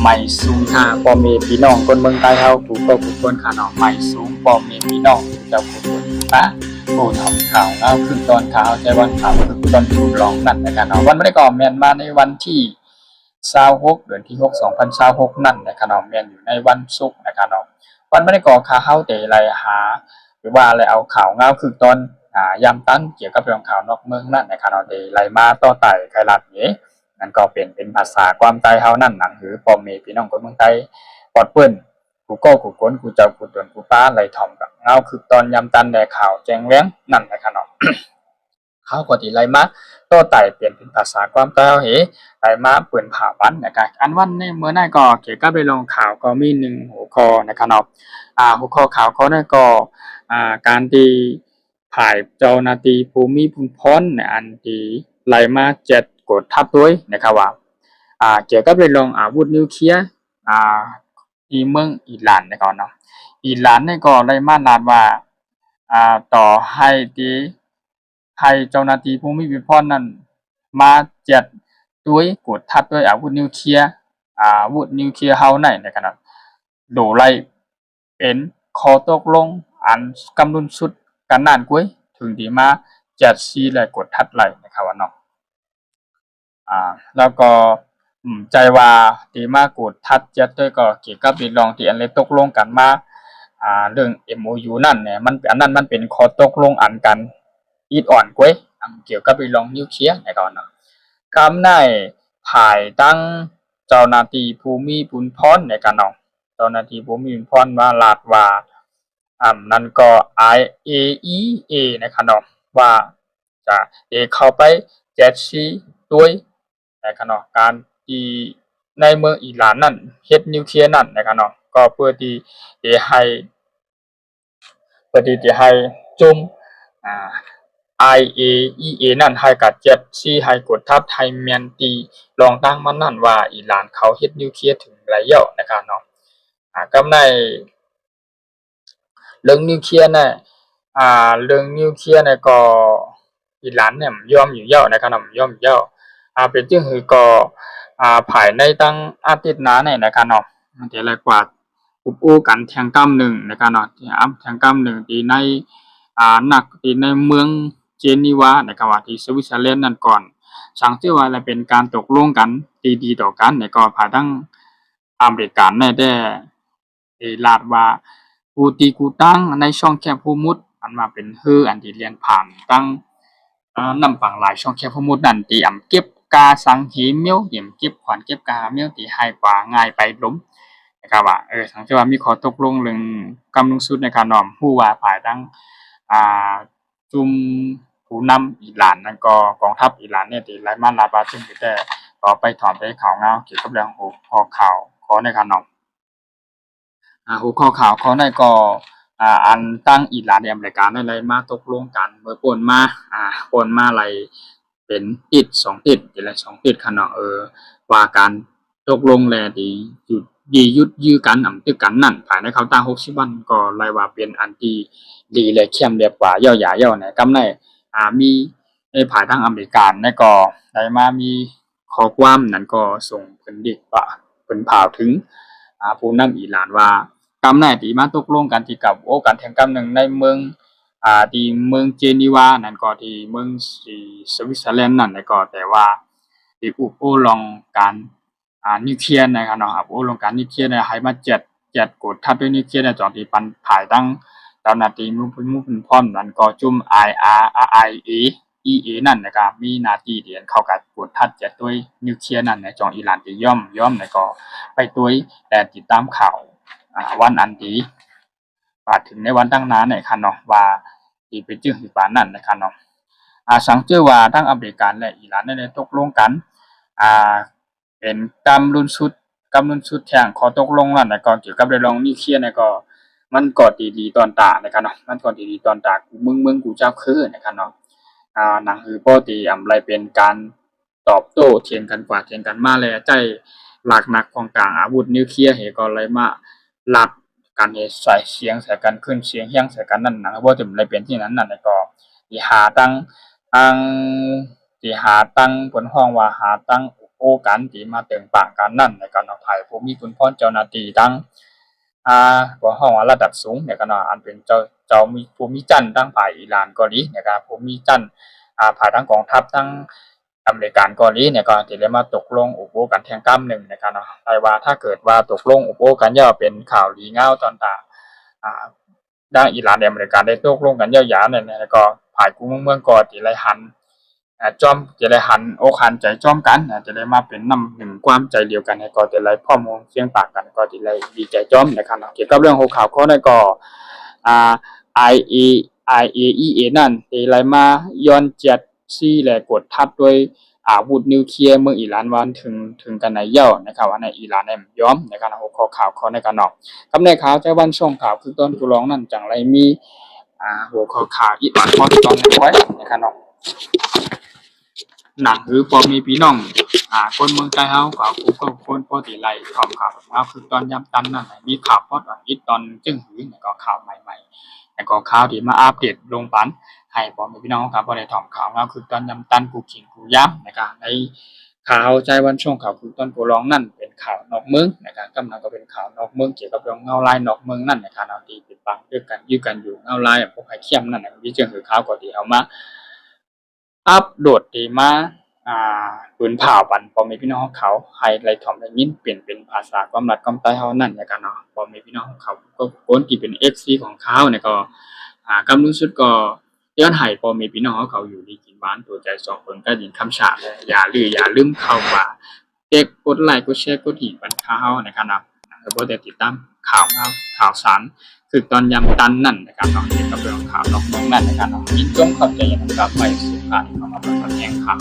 ไม่สูงท่าพ่อแม่พี่น้องคนเมืองใต้เฮาผู้ก็ผู้คนค่ะเนาะไม่สูงพ่อแม่พี่น้องเจ้าผู้คนป้าผู้ทำข่าวเอาคือตอนข่าวใจวันข่าวคือตอนถูกลองนั่นนะครับเนาะวันไม่ได้ก่อแม่นมาในวันที่26เดือนที่6 2026นั่นนะครับเนาะแม่นอยู่ในวันศุกร์นะครับเนาะวันไม่ได้ก่อข่าวเฮาแต่ไรหาหรือว่าอะไรเอาข่าวเงาคือตอนยามตั้นเกี่ยวกับเรื่องข่าวนอกเมืองนั่นนะครับเนาะได้ไรมาต่อไต่ไทยรัฐนี้นั่นก็เป็นภาษาความใต้เฮานั่นหนังหือพ่อแม่พี่น้องคนเมืองไทยปอดเปิ้นกูโก้กูก้นกูเจ้ากูตวนกูป้าไหลถ่อมกับเงาคือตอนยามตันแดข่าวแจ้งแว้งนั่นนะครับเนาะ เขาก็ที่ไหลมาต่อไต่เปลี่ยนเป็นภาษาความใต้เฮาเหไหลมาเปื้นผ่าวันนะครับอันวันในเมื่อนั้นก็เกี่ยวกับเรื่องข่าวก็มี1หัวข้อนะครับเนาะหัวข้อข่าวเขานั่นก็การที่ผ่ายเจ้าหน้าที่ภูมิพลพรในอันที่ไหลมา7กดทับด้วยนะครับว่าเกี่ยวกับเรื่องอาวุธนิวเคลียร์ที่เมืองอิหร่านนะครับเนาะอิหร่านนี่ก็ไหลมาลาดว่าต่อให้ที่ให้เจ้าหน้าที่ภูมิพลนั้นมา7ด้วยกดทับด้วยอาวุธนิวเคลียร์เฮาไหนนะครับเนาะโดไลเป็นข้อตกลงอันกำลุนสุดกันนั่นกุ้ยถึงที่มา7 และกดทัดไหลนะครับว่าเนาะแล้วก็ใจว่าที่มากดทัด7ด้วยก็เกี่ยวกับเรื่องที่อันเลยตกลงกันมาเรื่อง MOU นั่นเนี่ยมันอันนั้นมันเป็นข้อตกลงอันกันอีดอ่อนกุ้ยเกี่ยวกับเรื่องนิวเคลียร์นะครับเนาะคำในภายตั้งเจ้าหน้าที่ภูมิพลในกันเนาะเจ้าหน้าที่ภูมิพลว่าลาดว่านั่นก็ IAEA นะครับเนาะว่าจะเข้าไป7ด้วยนะครับเนาะการที่ในเมืองอิหร่านนั่นเฮ็ดนิวเคลียร์นั่นนะครับเนาะก็เพื่อที่จะให้จุ่มIAEA นั่นให้กับ7ให้กดทับไทยแม่นตีรองตั้งมันนั่นว่าอิหร่านเขาเฮ็ดนิวเคลียร์ถึงแล้วนะครับเนาะกำในเรื่องนิวเคลียร์เนี่ยเรื่องนิวเคลียร์เนี่ยก็อิหร่านเนี่ยยอมอยู่เยอะนะครับยอมอยู่เยอะเป็นจึงคือก็ภายในตั้งอาทิตย์หน้าเนี่ยนะครับเนาะเดี๋ยวเลยกว่าอุบอู้กันแทงก้ำหนึ่งนะครับเนาะแทงก้ำหนึ่งที่ในนักที่ในเมืองเจนีวานะครับว่าที่สวิตเซอร์แลนด์นั่นก่อนสังเกตว่าอะไรเป็นการตกลงกันดีๆต่อกันในก็ภายทั้งอเมริกันเนี่ยได้ลาดว่ากูตีกูตั้งในช่องแคบฮูมุดอันมาเป็นอันที่เรียนผ่านตั้งนำฝังหลายช่องแคบฮูมุดนั่นที่เก็บกาสังหีเมียวเหี่ยมเก็บขวัญเก็บกาเมียวที่ให้กว่าง่ายไปล้มนะครับว่าสังเกตว่ามีข้อตกลงเรื่องกำลังสุดในการนอมผู้ว่าภายทั้งจุมผู้นำอิหร่านนั่นก็กองทัพอิหร่านเนี่ยที่ไล่มาลาบาซึ่งแต่ก็ไปถอนไปข่าวเงาเกี่ยวกับเรื่องหัวข่าวขอในการนอมหัวข้อข่าวเขาได้ก็อันตั้งอิหร่านในอเมริกาได้เลยมาตกลงกันเมื่อป่นมาอะไรเป็นติด2ติดอะไร2ติดค่ะเนาะว่าการตกลงแลดียุดยื้อกันตึกกันนั่นภายในเขาตั้ง60วันก็รายว่าเป็นอันที่ดีและเข้มเรียบกว่าย่อหยาย่อเนี่ยกำในมีในภายทางอเมริกันนั่นก็ได้มามีข้อความนั้นก็ส่งผลดีกว่าผลผ่าวถึงผู้นำอิหร่านว่ากำแน่ที่มาตกลงกันที่กับกันแห่งกำหนึ่งในเมืองที่เมืองเจนีวานั่นก็ที่เมืองสวิตเซอร์แลนด์นั่นก็แต่ว่าที่อุปลองการนิวเคลียร์นะครับเนาะอุปลองการนิวเคลียร์เนี่ยให้มา7กดทับด้วยนิวเคลียร์เนี่ยจอที่ปันภายตั้งเจ้าหน้าที่มุพพร้อมนั่นก็จุ่ม IAEA นั่นนะครับมีหน้าที่เดียนเข้ากับกดทับ7ด้วยนิวเคลียร์นั่นในจองอิหร่านที่ย่อมแล้วก็ไปด้วยแต่ติดตามข่าววันอันดีว่าถึงในวันตั้งนานเนี่ยค่ะเนาะว่าที่เป็นชื่อปานนั่นนะครับเนาะสังเกตว่าทั้งอเมริกันและอิหร่านได้ตกลงกันเป็นกำลุนสุดแทงข้อตกลงนั่นก็เกี่ยวกับเรื่องนิวเคลียร์เนี่ยก็มันก็ดีตอนตานะครับเนาะมันก็ดีตอนตามึงกูเจ้าคือนะครับเนาะหนังคือปกติอะไรเป็นการตอบโต้เถียงกันกว่าเถียงกันมาแล้วใจหลักนักของกลางอาวุธนิวเคลียร์เหก็เลยมาหลักการใส่เสียงใส่กันขึ้นเสียงเฮียงใส่กันนั่นนะบ่ถึงเลยเป็นที่นั้นนั่นก็ที่หาตั้งบนห้องว่าหาตั้งอุป โอ้กันที่มาเติงปางกันนั่นในการภายผู้มีคุณพรเจ้าหน้าที่ทั้งบ่ฮ้องว่าระดับสูงในการอันเป็นเจ้ามีภูมิจันทร์ทั้งภายอิหร่านเกาหลีในการภูมิจันทร์ภายทั้งกองทัพทั้งอเมริกันเกาหลีเนี่ยก็ที่ได้มาตกลงอุปโภกันแทงก้ำหนึ่งในการแต่ว่าถ้าเกิดว่าตกลงอุปโภกันย่อเป็นข่าวลีเง่าตอนตาด้านอิหร่านและอเมริกันได้ตกลงกันยาวๆเนี่ยแล้วก็ภายกูเมืองก่อที่ไรหันจอมจะได้หันอกหันใจจอมกันจะได้มาเป็นน้ำหนึ่งความใจเดียวกันให้ก็จะได้พ่อมงเสียงปากกันก็จะได้ดีใจจอมนะครับเกี่ยวกับเรื่องหัวข่าวข้อนั้นก็IAEA นั่นที่ไรมาย้อนเจ็ดซี่และกดทับด้วยอาวุธนิวเคลียร์เมืองอิหร่านวันถึงกันในเย่านะครับว่าในอิหร่านเนี่ยย้อมในการหัวข่าวข้อในการนอกกับในข่าวใจวันช่วงข่าวคือต้นกุร้องนั่นจังไรมีหัวข่าวอีกตอนตอนไว้นะครับนอกหนังหรือพอมีพี่น้องคนเมืองใต้เฮาก็คนปกติไล่ข่าวคือตอนยามตันนั่นมีข่าวพอดอีกตอนจึงหือเนี่ยก็ข่าวใหม่ๆแล้วก็ข่าวที่มาอัปเดตลงปันให้พอมีพี่น้องครับบ่ได้ถ่อมข่าวคือตอนยามตันกูกินกูย้ำนะครับในข่าวใจวันช่วงข่าวคือต้นกูร้องนั่นเป็นข่าวนอกเมืองนะครับกำลังก็เป็นข่าวนอกเมืองเกี่ยวกับเรื่องเงาลายนอกเมืองนั่นนะครับเอาที่ปิดบังด้วยกันยื้อกันอยู่เงาลายพวกไข่เขี้ยมนั่นน่ะมีจึงหือข่าวก็ที่เอามาอัปโหลดที่มาปืนเผาปันพ่อแม่พี่น้องของเขาให้ไล่ถ่อมได้ยินเปลี่ยนเป็นภาษาความรัดความใต้เฮานั่นนะครับเนาะพ่อแม่พี่น้องของเขาก็คนที่เป็น FC ของเขาเนี่ยก็กำรู้สึกก็ย้อนให้พ่อแม่พี่น้องของเขาอยู่ดีกินหวานตัวใจ2คนก็ยินคำสาปอย่าลืมเข้าว่ากดไลค์กดแชร์กดหินบันข่าวนะครับเนาะแล้วบ่ได้ติดตามข่าวสารคือตอนยามตันนั่นนะครับเนาะเกี่ยวกับเรื่องข่าวนอกเมืองนั่นนะครับเนาะยินจงเข้าใจอย่างกับไปสุภาพเข้ามาประกอบแห่งข่าว